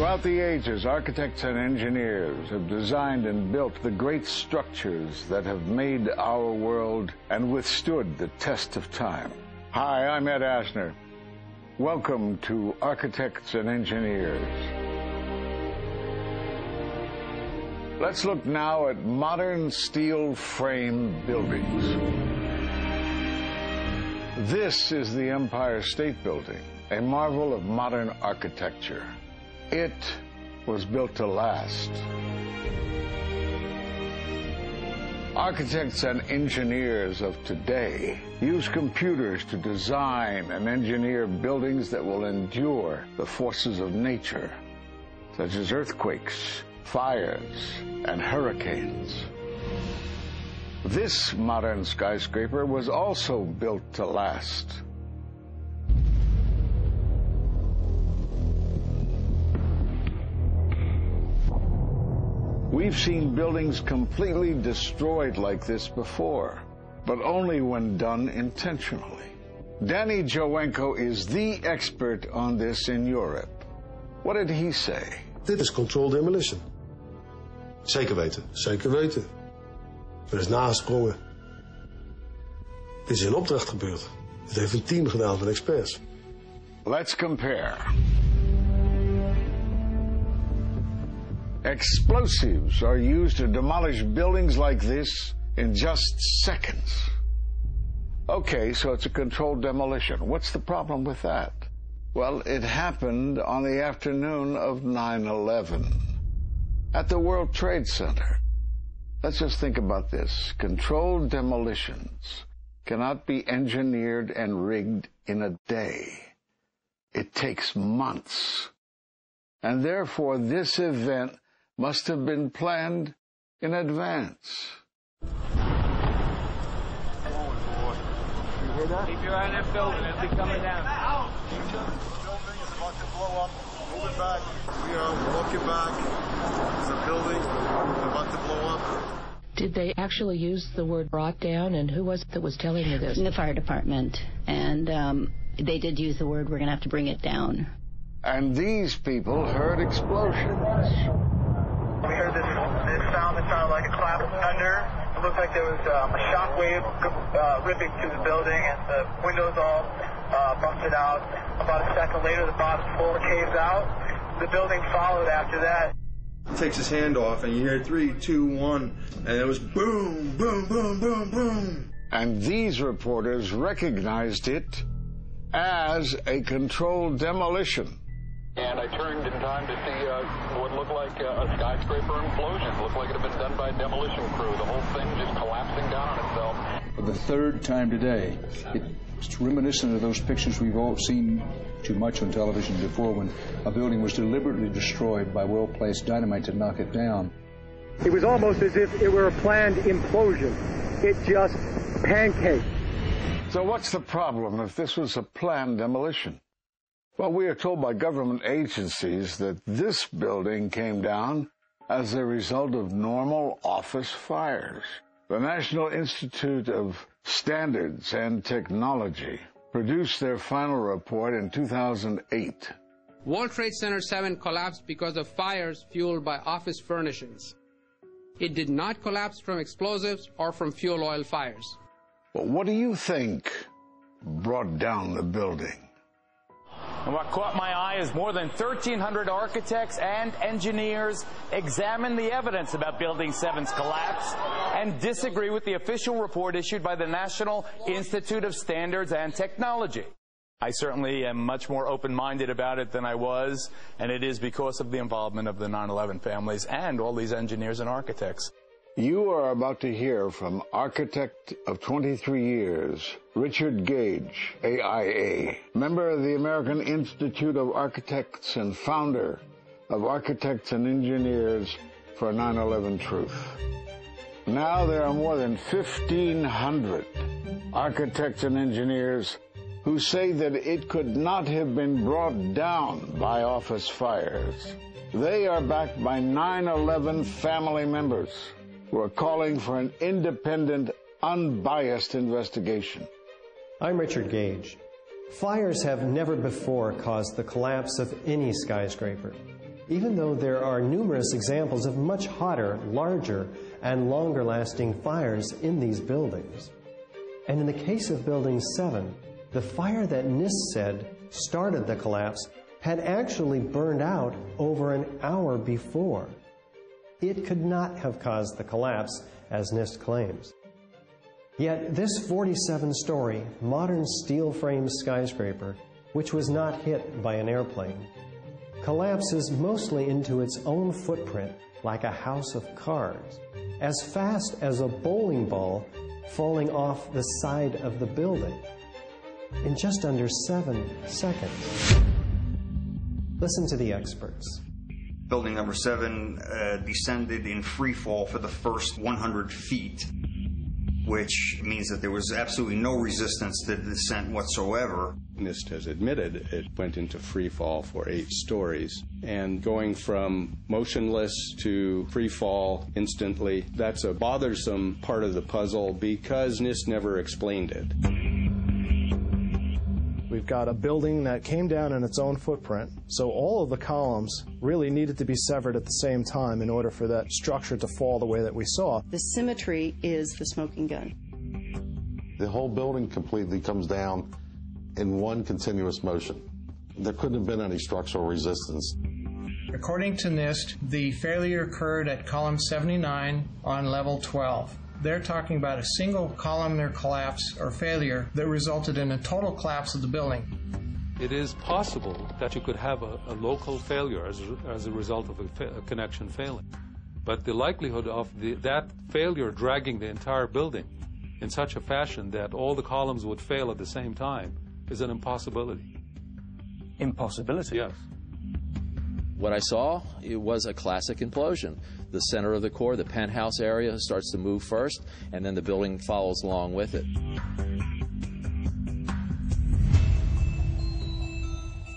Throughout the ages, architects and engineers have designed and built the great structures that have made our world and withstood the test of time. Hi, I'm Ed Asner. Welcome to Architects and Engineers. Let's look now at modern steel frame buildings. This is the Empire State Building, a marvel of modern architecture. It was built to last. Architects and engineers of today use computers to design and engineer buildings that will endure the forces of nature, such as earthquakes, fires, and hurricanes. This modern skyscraper was also built to last. We've seen buildings completely destroyed like this before, but only when done intentionally. Danny Jowenko is the expert on this in Europe. What did he say? Dit is controlled demolition. Zeker weten. Zeker weten. Er is nagesprongen. Dit is in opdracht gebeurd. Dit heeft een team gedaan van experts. Let's compare. Explosives are used to demolish buildings like this in just seconds. Okay, so it's a controlled demolition. What's the problem with that? Well, it happened on the afternoon of 9/11 at the World Trade Center. Let's just think about this. Controlled demolitions cannot be engineered and rigged in a day. It takes months. And therefore, this event must have been planned in advance. You hear that? Keep your eye on that building. It's coming down. The building is about to blow up. Moving back. We are walking back. There's a building about to blow up. Did they actually use the word brought down, and who was it that was telling you this? The fire department, and they did use the word, we're going to have to bring it down. And these people heard explosions. We heard this sound that sounded like a clap of thunder. It looked like there was a shock wave ripping through the building, and the windows all busted out. About a second later, the bottom floor caves out. The building followed after that. He takes his hand off, and you hear 3, 2, 1, and it was boom, boom, boom, boom, boom. And these reporters recognized it as a controlled demolition. And I turned in time to see what looked like a skyscraper implosion. It looked like it had been done by a demolition crew. The whole thing just collapsing down on itself. For the third time today, it's reminiscent of those pictures we've all seen too much on television before, when a building was deliberately destroyed by well-placed dynamite to knock it down. It was almost as if it were a planned implosion. It just pancaked. So what's the problem if this was a planned demolition? Well, we are told by government agencies that this building came down as a result of normal office fires. The National Institute of Standards and Technology produced their final report in 2008. World Trade Center 7 collapsed because of fires fueled by office furnishings. It did not collapse from explosives or from fuel oil fires. Well, what do you think brought down the building? And what caught my eye is more than 1,300 architects and engineers examine the evidence about Building 7's collapse and disagree with the official report issued by the National Institute of Standards and Technology. I certainly am much more open-minded about it than I was, and it is because of the involvement of the 9/11 families and all these engineers and architects. You are about to hear from architect of 23 years, Richard Gage, AIA, member of the American Institute of Architects and founder of Architects and Engineers for 9/11 Truth. Now there are more than 1,500 architects and engineers who say that it could not have been brought down by office fires. They are backed by 9/11 family members who are calling for an independent, unbiased investigation. I'm Richard Gage. Fires have never before caused the collapse of any skyscraper. even though there are numerous examples of much hotter, larger, and longer-lasting fires in these buildings. And in the case of Building 7, the fire that NIST said started the collapse had actually burned out over an hour before. It could not have caused the collapse, as NIST claims. Yet this 47-story, modern steel-framed skyscraper, which was not hit by an airplane, collapses mostly into its own footprint like a house of cards, as fast as a bowling ball falling off the side of the building, in just under 7 seconds. Listen to the experts. Building number 7 descended in free fall for the first 100 feet, which means that there was absolutely no resistance to the descent whatsoever. NIST has admitted it went into free fall for 8 stories. And going from motionless to free fall instantly, that's a bothersome part of the puzzle because NIST never explained it. We've got a building that came down in its own footprint, so all of the columns really needed to be severed at the same time in order for that structure to fall the way that we saw. The symmetry is the smoking gun. The whole building completely comes down in one continuous motion. There couldn't have been any structural resistance. According to NIST, the failure occurred at column 79 on level 12. They're talking about a single columnar collapse or failure that resulted in a total collapse of the building. It is possible that you could have a local failure as a result of a connection failing. But the likelihood of that failure dragging the entire building in such a fashion that all the columns would fail at the same time is an impossibility. Impossibility? Yes. What I saw, it was a classic implosion. The center of the core, the penthouse area, starts to move first, and then the building follows along with it.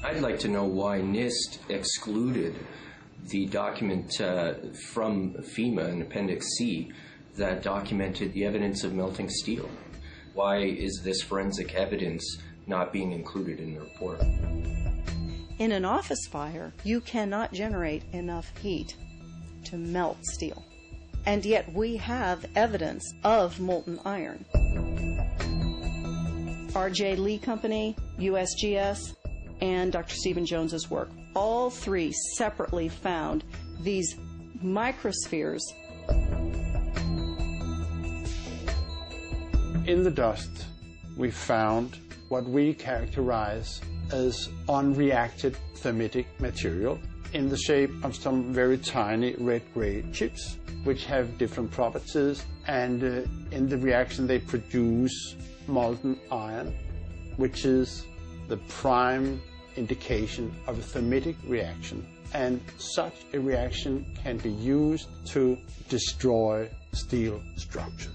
I'd like to know why NIST excluded the document from FEMA in Appendix C that documented the evidence of melting steel. Why is this forensic evidence not being included in the report? In an office fire, you cannot generate enough heat to melt steel. And yet we have evidence of molten iron. R.J. Lee Company, USGS, and Dr. Stephen Jones's work, all three separately found these microspheres. In the dust, we found what we characterize as unreacted thermitic material in the shape of some very tiny red-gray chips, which have different properties, and in the reaction they produce molten iron, which is the prime indication of a thermitic reaction. And such a reaction can be used to destroy steel structures.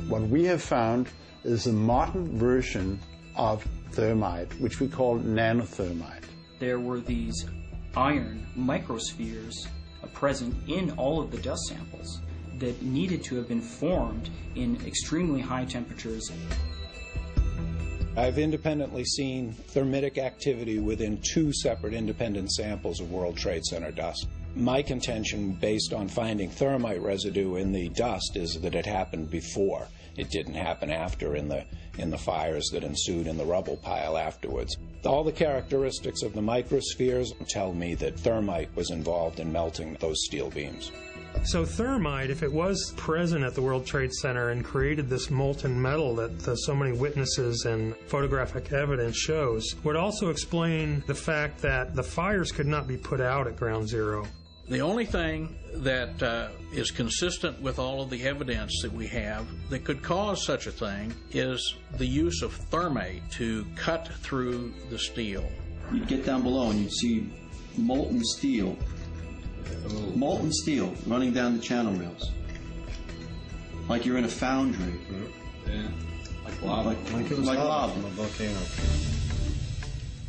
What we have found is a modern version of thermite, which we call nanothermite. There were these iron microspheres present in all of the dust samples that needed to have been formed in extremely high temperatures. I've independently seen thermitic activity within 2 separate independent samples of World Trade Center dust. My contention, based on finding thermite residue in the dust, is that it happened before. It didn't happen after in the fires that ensued in the rubble pile afterwards. All the characteristics of the microspheres tell me that thermite was involved in melting those steel beams. So thermite, if it was present at the World Trade Center and created this molten metal that so many witnesses and photographic evidence shows, would also explain the fact that the fires could not be put out at Ground Zero. The only thing that is consistent with all of the evidence that we have that could cause such a thing is the use of thermite to cut through the steel. You'd get down below and you'd see molten steel running down the channel rails. Like you're in a foundry. Yeah. Like lava. Like it was lava from a volcano.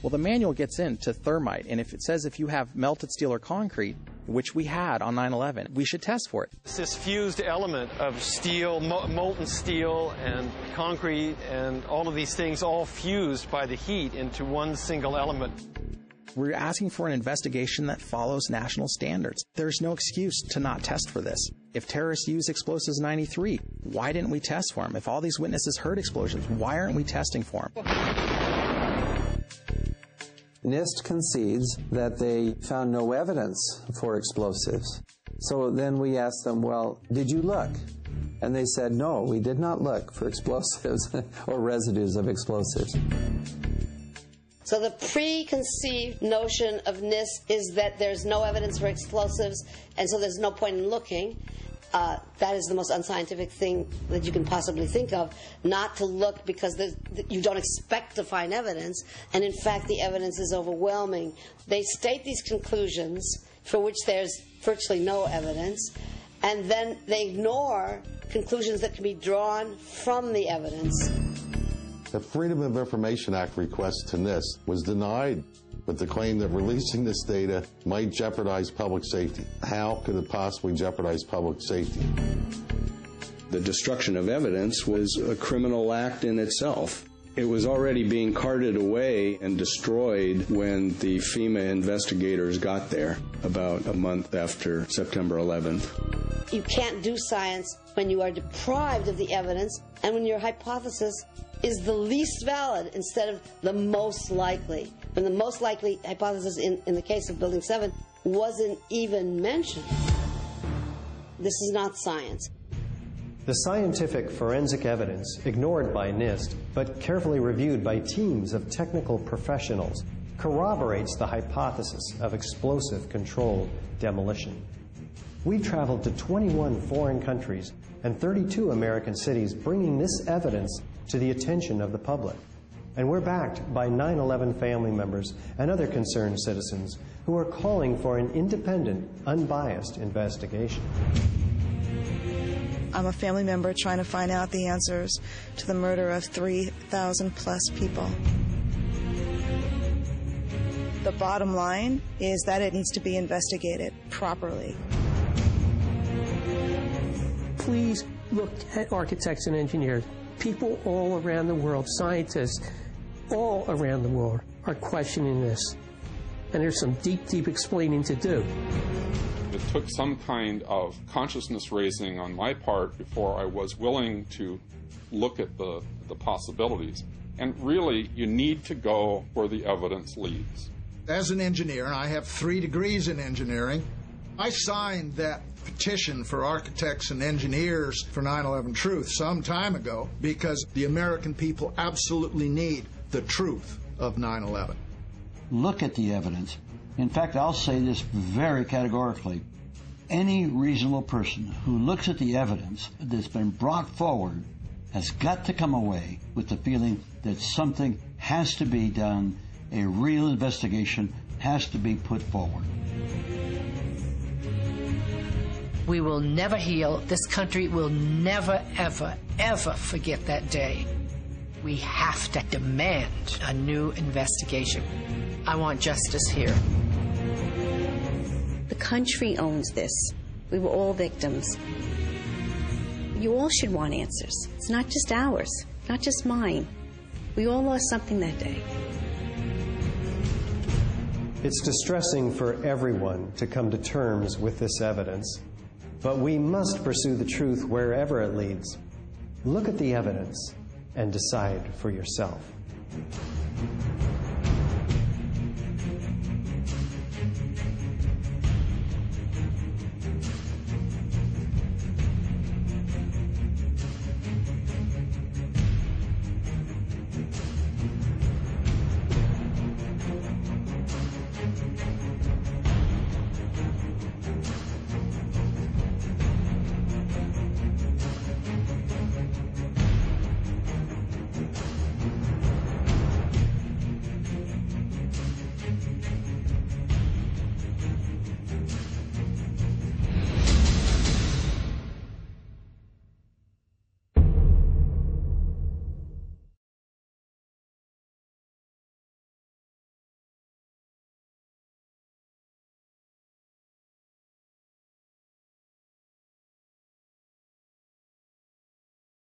Well, the manual gets into thermite, and if it says if you have melted steel or concrete, which we had on 9/11. We should test for it. This fused element of steel, molten steel and concrete and all of these things all fused by the heat into one single element. We're asking for an investigation that follows national standards. There's no excuse to not test for this. If terrorists use explosives in 93, why didn't we test for them? If all these witnesses heard explosions, why aren't we testing for them? NIST concedes that they found no evidence for explosives. So then we asked them, well, did you look? And they said, no, we did not look for explosives or residues of explosives. So the preconceived notion of NIST is that there's no evidence for explosives, and so there's no point in looking. That is the most unscientific thing that you can possibly think of, not to look because you don't expect to find evidence, and in fact the evidence is overwhelming. They state these conclusions for which there's virtually no evidence, and then they ignore conclusions that can be drawn from the evidence. The Freedom of Information Act request to NIST was denied with the claim that releasing this data might jeopardize public safety. How could it possibly jeopardize public safety? The destruction of evidence was a criminal act in itself. It was already being carted away and destroyed when the FEMA investigators got there about a month after September 11th. You can't do science when you are deprived of the evidence and when your hypothesis is the least valid instead of the most likely. When the most likely hypothesis in the case of Building 7 wasn't even mentioned. This is not science. The scientific forensic evidence, ignored by NIST, but carefully reviewed by teams of technical professionals, corroborates the hypothesis of explosive controlled demolition. We traveled to 21 foreign countries and 32 American cities, bringing this evidence to the attention of the public. And we're backed by 9/11 family members and other concerned citizens who are calling for an independent, unbiased investigation. I'm a family member trying to find out the answers to the murder of 3,000 plus people. The bottom line is that it needs to be investigated properly. Please look at architects and engineers. People all around the world, scientists all around the world, are questioning this. And there's some deep, deep explaining to do. It took some kind of consciousness raising on my part before I was willing to look at the possibilities. And really, you need to go where the evidence leads. As an engineer, and I have 3 degrees in engineering, I signed that petition for architects and engineers for 9/11 Truth some time ago because the American people absolutely need the truth of 9/11. Look at the evidence. In fact, I'll say this very categorically. Any reasonable person who looks at the evidence that's been brought forward has got to come away with the feeling that something has to be done, a real investigation has to be put forward. We will never heal. This country will never, ever, ever forget that day. We have to demand a new investigation. I want justice here. The country owns this. We were all victims. You all should want answers. It's not just ours, not just mine. We all lost something that day. It's distressing for everyone to come to terms with this evidence, but we must pursue the truth wherever it leads. Look at the evidence and decide for yourself.